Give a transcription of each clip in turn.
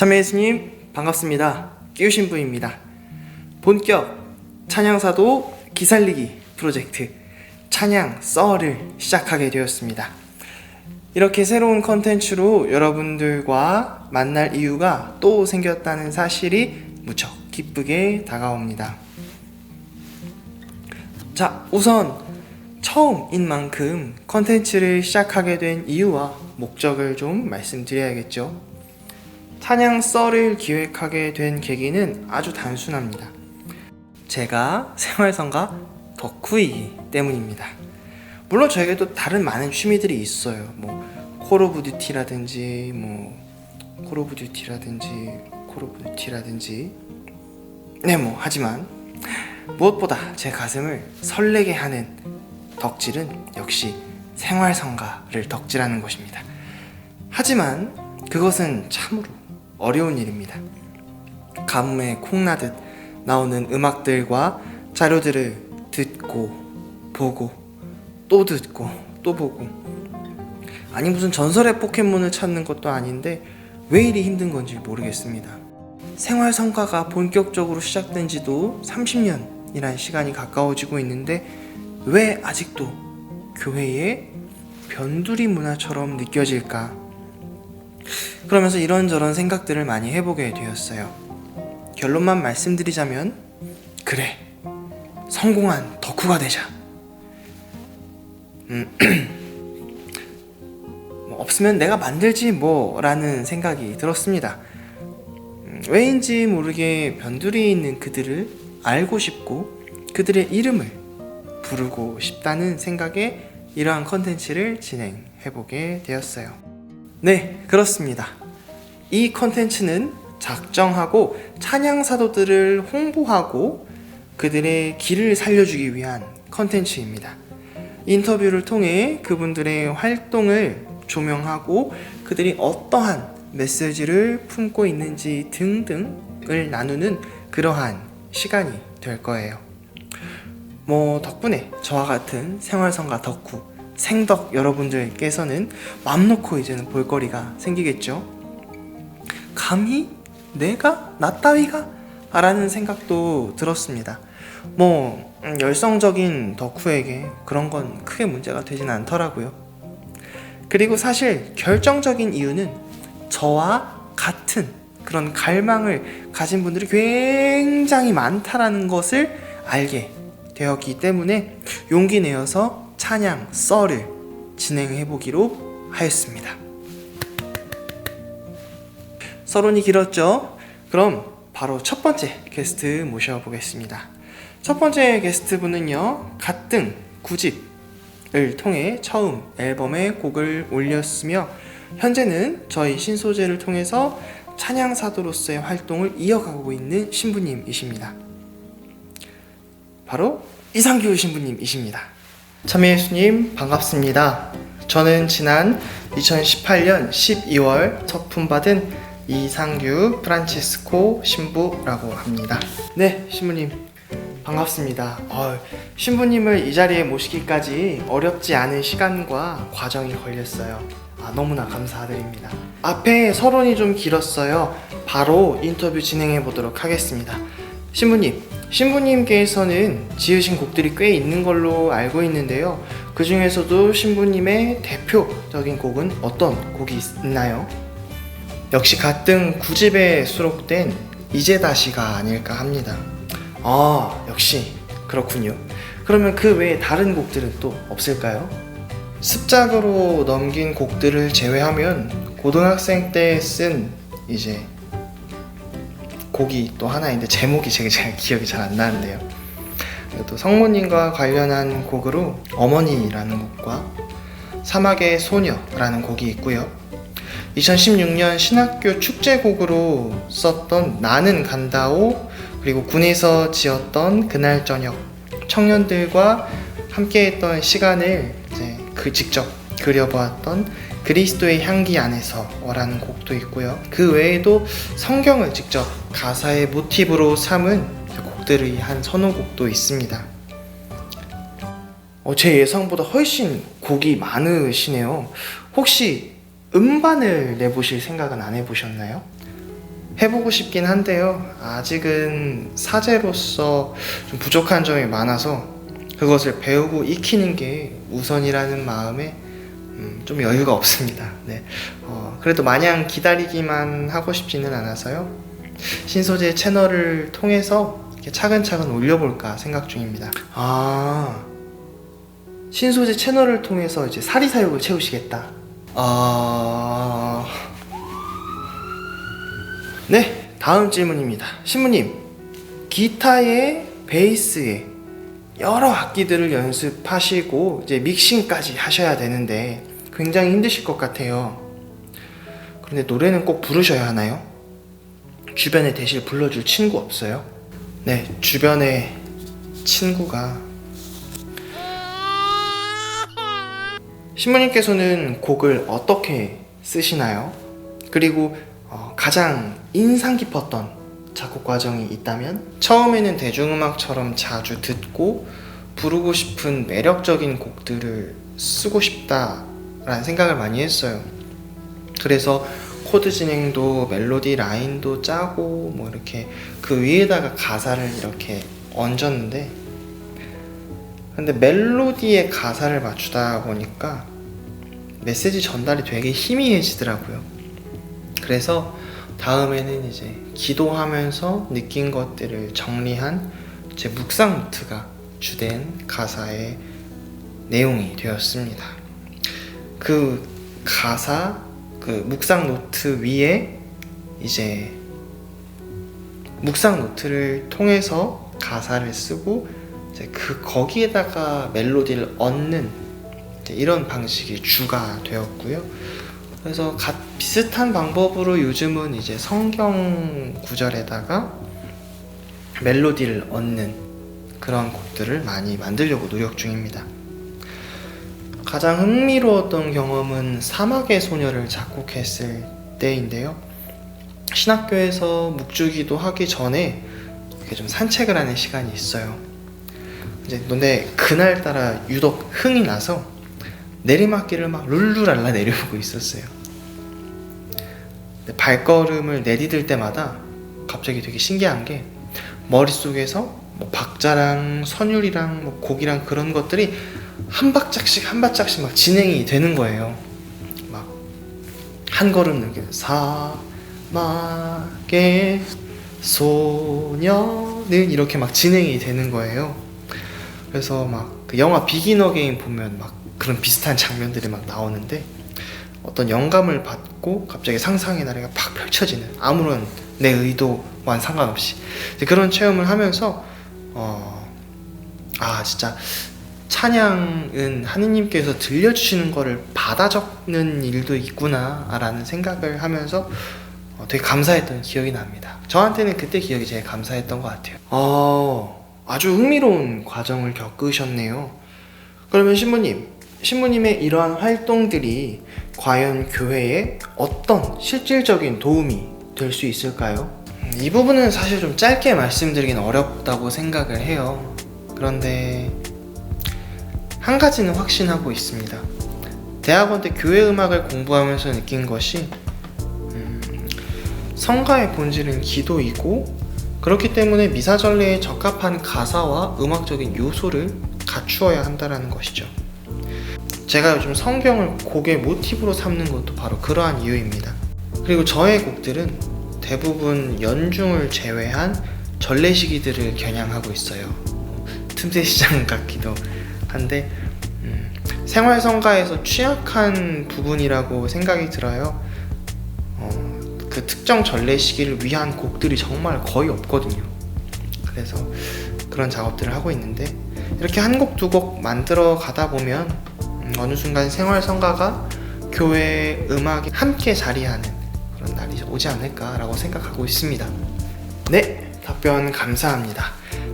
참여 예수님 반갑습니다. 끼우신부입니다. 본격 찬양사도 기살리기 프로젝트 찬양 썰을 시작하게 되었습니다. 이렇게 새로운 컨텐츠로 여러분들과 만날 이유가 또 생겼다는 사실이 무척 기쁘게 다가옵니다. 자, 우선 처음인 만큼 컨텐츠를 시작하게 된 이유와 목적을 좀 말씀드려야겠죠. 찬양 썰을 기획하게 된 계기는 아주 단순합니다. 제가 생활성가 덕후이기 때문입니다. 물론 저에게도 다른 많은 취미들이 있어요. 콜 오브 듀티라든지 하지만 무엇보다 제 가슴을 설레게 하는 덕질은 역시 생활성가를 덕질하는 것입니다. 하지만 그것은 참으로 어려운 일입니다. 가뭄에 콩나듯 나오는 음악들과 자료들을 듣고 보고 또 듣고 또 보고, 아니 무슨 전설의 포켓몬을 찾는 것도 아닌데 왜 이리 힘든 건지 모르겠습니다. 생활성가가 본격적으로 시작된 지도 30년이란 시간이 가까워지고 있는데 왜 아직도 교회의 변두리 문화처럼 느껴질까? 그러면서 이런저런 생각들을 많이 해보게 되었어요. 결론만 말씀드리자면, 그래, 성공한 덕후가 되자. 없으면 내가 만들지 라는 생각이 들었습니다. 왜인지 모르게 변두리에 있는 그들을 알고 싶고 그들의 이름을 부르고 싶다는 생각에 이러한 컨텐츠를 진행해보게 되었어요. 네, 그렇습니다. 이 컨텐츠는 작정하고 찬양 사도들을 홍보하고 그들의 길을 살려주기 위한 컨텐츠입니다. 인터뷰를 통해 그분들의 활동을 조명하고 그들이 어떠한 메시지를 품고 있는지 등등을 나누는 그러한 시간이 될 거예요. 덕분에 저와 같은 생활성가 덕후 생덕 여러분들께서는 맘 놓고 이제는 볼거리가 생기겠죠. 감히 내가? 나 따위가? 라는 생각도 들었습니다. 열성적인 덕후에게 그런 건 크게 문제가 되진 않더라고요. 그리고 사실 결정적인 이유는 저와 같은 그런 갈망을 가진 분들이 굉장히 많다라는 것을 알게 되었기 때문에 용기 내어서 찬양 썰을 진행해보기로 하였습니다. 서론이 길었죠? 그럼 바로 첫 번째 게스트 모셔보겠습니다. 첫 번째 게스트분은요, 갓등 9집을 통해 처음 앨범에 곡을 올렸으며 현재는 저희 신소재를 통해서 찬양사도로서의 활동을 이어가고 있는 신부님이십니다. 바로 이상규 신부님이십니다. 참여예수님 반갑습니다. 저는 지난 2018년 12월 첫품받은 이상규 프란치스코 신부라고 합니다. 네, 신부님 반갑습니다. 신부님을 이 자리에 모시기까지 어렵지 않은 시간과 과정이 걸렸어요. 너무나 감사드립니다. 앞에 서론이 좀 길었어요. 바로 인터뷰 진행해 보도록 하겠습니다. 신부님께서는 지으신 곡들이 꽤 있는 걸로 알고 있는데요. 그 중에서도 신부님의 대표적인 곡은 어떤 곡이 있나요? 역시 갓등 9집에 수록된 이제 다시가 아닐까 합니다. 역시 그렇군요. 그러면 그 외에 다른 곡들은 또 없을까요? 습작으로 넘긴 곡들을 제외하면 고등학생 때 쓴 이제 곡이 또 하나 있는데 제목이 잘 기억이 잘 안 나는데요. 또 성모님과 관련한 곡으로 어머니라는 곡과 사막의 소녀라는 곡이 있고요. 2016년 신학교 축제곡으로 썼던 나는 간다오, 그리고 군에서 지었던 그날 저녁, 청년들과 함께했던 시간을 이제 직접 그려보았던 그리스도의 향기 안에서라는 곡도 있고요. 그 외에도 성경을 직접 가사의 모티브로 삼은 곡들의 한 서너 곡도 있습니다. 제 예상보다 훨씬 곡이 많으시네요. 혹시 음반을 내보실 생각은 안 해보셨나요? 해보고 싶긴 한데요. 아직은 사제로서 좀 부족한 점이 많아서 그것을 배우고 익히는 게 우선이라는 마음에 좀 여유가 없습니다. 네. 그래도 마냥 기다리기만 하고 싶지는 않아서요. 신소재 채널을 통해서 이렇게 차근차근 올려볼까 생각 중입니다. 신소재 채널을 통해서 이제 사리사욕을 채우시겠다. 네, 다음 질문입니다. 신부님, 기타에 베이스에 여러 악기들을 연습하시고 이제 믹싱까지 하셔야 되는데 굉장히 힘드실 것 같아요. 그런데 노래는 꼭 부르셔야 하나요? 주변에 대실 불러줄 친구 없어요? 네, 주변에 친구가 신부님께서는 곡을 어떻게 쓰시나요? 그리고 가장 인상 깊었던 작곡 과정이 있다면 처음에는 대중음악처럼 자주 듣고 부르고 싶은 매력적인 곡들을 쓰고 싶다라는 생각을 많이 했어요. 그래서 코드 진행도 멜로디 라인도 짜고 뭐 이렇게 그 위에다가 가사를 이렇게 얹었는데, 근데 멜로디에 가사를 맞추다 보니까 메시지 전달이 되게 희미해지더라고요. 그래서 다음에는 이제 기도하면서 느낀 것들을 정리한 제 묵상 노트가 주된 가사의 내용이 되었습니다. 그 가사, 그 묵상 노트 위에 이제 묵상 노트를 통해서 가사를 쓰고 이제 거기에다가 멜로디를 얹는 이런 방식이 주가 되었고요. 그래서 비슷한 방법으로 요즘은 이제 성경 구절에다가 멜로디를 얹는 그런 곡들을 많이 만들려고 노력 중입니다. 가장 흥미로웠던 경험은 사막의 소녀를 작곡했을 때인데요. 신학교에서 묵주기도 하기 전에 이렇게 좀 산책을 하는 시간이 있어요. 근데 그날따라 유독 흥이 나서 내리막길을 막 룰루랄라 내려오고 있었어요. 발걸음을 내디딜 때마다 갑자기 되게 신기한 게 머릿속에서 뭐 박자랑 선율이랑 뭐 곡이랑 그런 것들이 한 발짝씩 막 진행이 되는 거예요. 막 한 걸음 이렇게 사막의 소녀는 이렇게 막 진행이 되는 거예요. 그래서 막 그 영화 비긴 어게인 보면 막 그런 비슷한 장면들이 막 나오는데 어떤 영감을 받고 갑자기 상상의 나래가 팍 펼쳐지는, 아무런 내 의도와는 상관없이 그런 체험을 하면서 진짜 찬양은 하느님께서 들려주시는 거를 받아 적는 일도 있구나 라는 생각을 하면서 되게 감사했던 기억이 납니다. 저한테는 그때 기억이 제일 감사했던 것 같아요. 아주 흥미로운 과정을 겪으셨네요. 그러면 신부님의 이러한 활동들이 과연 교회에 어떤 실질적인 도움이 될 수 있을까요? 이 부분은 사실 좀 짧게 말씀드리긴 어렵다고 생각을 해요. 그런데 한 가지는 확신하고 있습니다. 대학원 때 교회 음악을 공부하면서 느낀 것이 성가의 본질은 기도이고, 그렇기 때문에 미사전례에 적합한 가사와 음악적인 요소를 갖추어야 한다는 것이죠. 제가 요즘 성경을 곡의 모티브로 삼는 것도 바로 그러한 이유입니다. 그리고 저의 곡들은 대부분 연중을 제외한 전래 시기들을 겨냥하고 있어요. 틈새 시장 같기도 한데 생활 성가에서 취약한 부분이라고 생각이 들어요. 그 특정 전래 시기를 위한 곡들이 정말 거의 없거든요. 그래서 그런 작업들을 하고 있는데, 이렇게 한 곡 두 곡 만들어 가다 보면 어느 순간 생활 성가가 교회 음악이 함께 자리하는 그런 날이 오지 않을까라고 생각하고 있습니다. 네, 답변 감사합니다.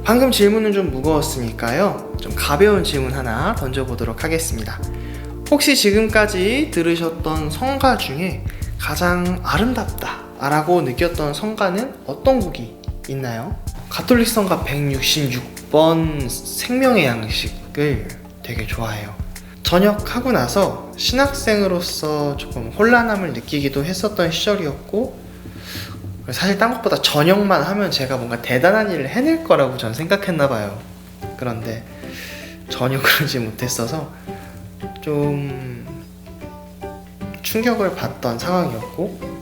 방금 질문은 좀 무거웠으니까요, 좀 가벼운 질문 하나 던져보도록 하겠습니다. 혹시 지금까지 들으셨던 성가 중에 가장 아름답다 라고 느꼈던 성가는 어떤 곡이 있나요? 가톨릭 성가 166번 생명의 양식을 되게 좋아해요. 전역하고 나서 신학생으로서 조금 혼란함을 느끼기도 했었던 시절이었고, 사실 딴 것보다 전역만 하면 제가 뭔가 대단한 일을 해낼 거라고 전 생각했나 봐요. 그런데 전혀 그러지 못했어서 좀 충격을 받던 상황이었고,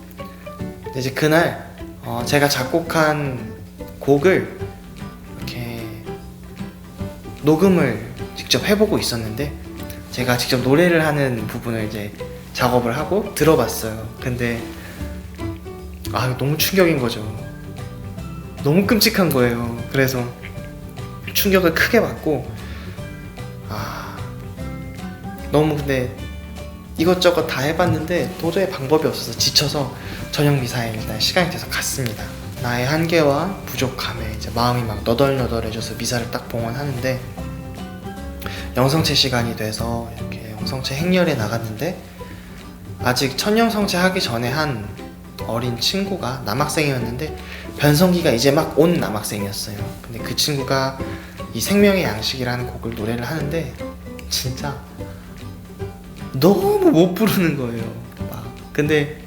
이제 그날 제가 작곡한 곡을 이렇게 녹음을 직접 해보고 있었는데, 제가 직접 노래를 하는 부분을 이제 작업을 하고 들어봤어요. 근데 너무 충격인 거죠. 너무 끔찍한 거예요. 그래서 충격을 크게 받고 너무, 근데 이것저것 다 해봤는데 도저히 방법이 없어서 지쳐서 저녁 미사에 일단 시간이 돼서 갔습니다. 나의 한계와 부족함에 이제 마음이 막 너덜너덜해져서 미사를 딱 봉헌하는데, 영성체 시간이 돼서 이렇게 영성체 행렬에 나갔는데, 아직 첫 영성체 하기 전에 한 어린 친구가 남학생이었는데 변성기가 이제 막 온 남학생이었어요. 근데 그 친구가 이 생명의 양식이라는 곡을 노래를 하는데 진짜 너무 못 부르는 거예요. 근데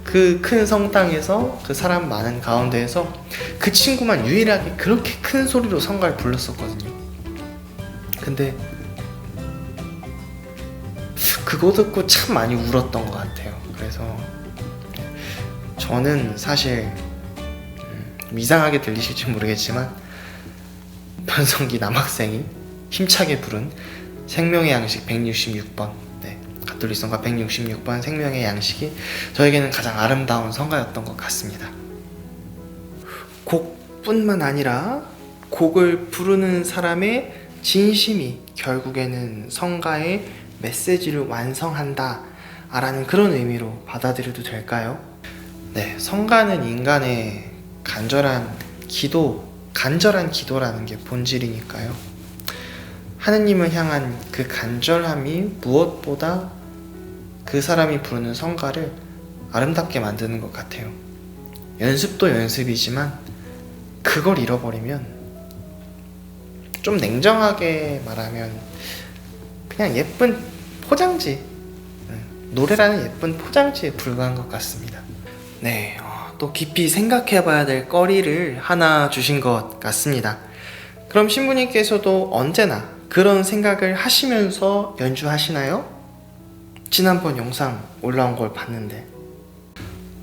그 큰 성당에서 그 사람 많은 가운데에서 그 친구만 유일하게 그렇게 큰 소리로 성가를 불렀었거든요. 근데 그거 듣고 참 많이 울었던 것 같아요. 그래서 저는 사실 이상하게 들리실지 모르겠지만 변성기 남학생이 힘차게 부른 생명의 양식 166번, 가톨릭성가 166번 생명의 양식이 저에게는 가장 아름다운 성가였던 것 같습니다. 곡뿐만 아니라 곡을 부르는 사람의 진심이 결국에는 성가의 메시지를 완성한다 라는 그런 의미로 받아들여도 될까요? 네, 성가는 인간의 간절한 기도라는 게 본질이니까요. 하느님을 향한 그 간절함이 무엇보다 그 사람이 부르는 성가를 아름답게 만드는 것 같아요. 연습도 연습이지만 그걸 잃어버리면, 좀 냉정하게 말하면 그냥 예쁜 포장지, 노래라는 예쁜 포장지에 불과한 것 같습니다. 네, 또 깊이 생각해봐야 될 거리를 하나 주신 것 같습니다. 그럼 신부님께서도 언제나 그런 생각을 하시면서 연주하시나요? 지난번 영상 올라온 걸 봤는데,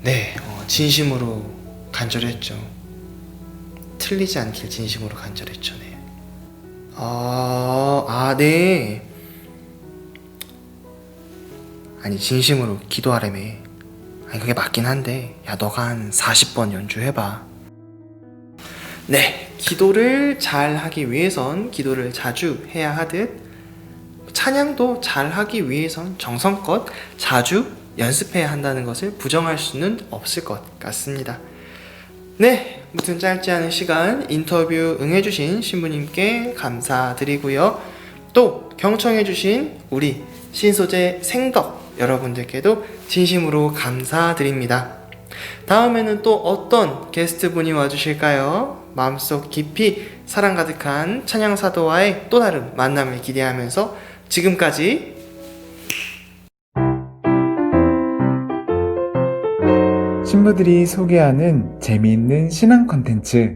네, 진심으로 간절했죠. 틀리지 않길 진심으로 간절했죠. 네. 네. 아니, 진심으로 기도하라며. 아니, 그게 맞긴 한데, 야, 너가 한 40번 연주해봐. 네, 기도를 잘 하기 위해선 기도를 자주 해야 하듯, 찬양도 잘 하기 위해선 정성껏 자주 연습해야 한다는 것을 부정할 수는 없을 것 같습니다. 네, 무튼 짧지 않은 시간 인터뷰 응해주신 신부님께 감사드리고요. 또 경청해주신 우리 신소재 생덕 여러분들께도 진심으로 감사드립니다. 다음에는 또 어떤 게스트분이 와주실까요? 마음속 깊이 사랑 가득한 찬양사도와의 또 다른 만남을 기대하면서 지금까지 신부들이 소개하는 재미있는 신앙 콘텐츠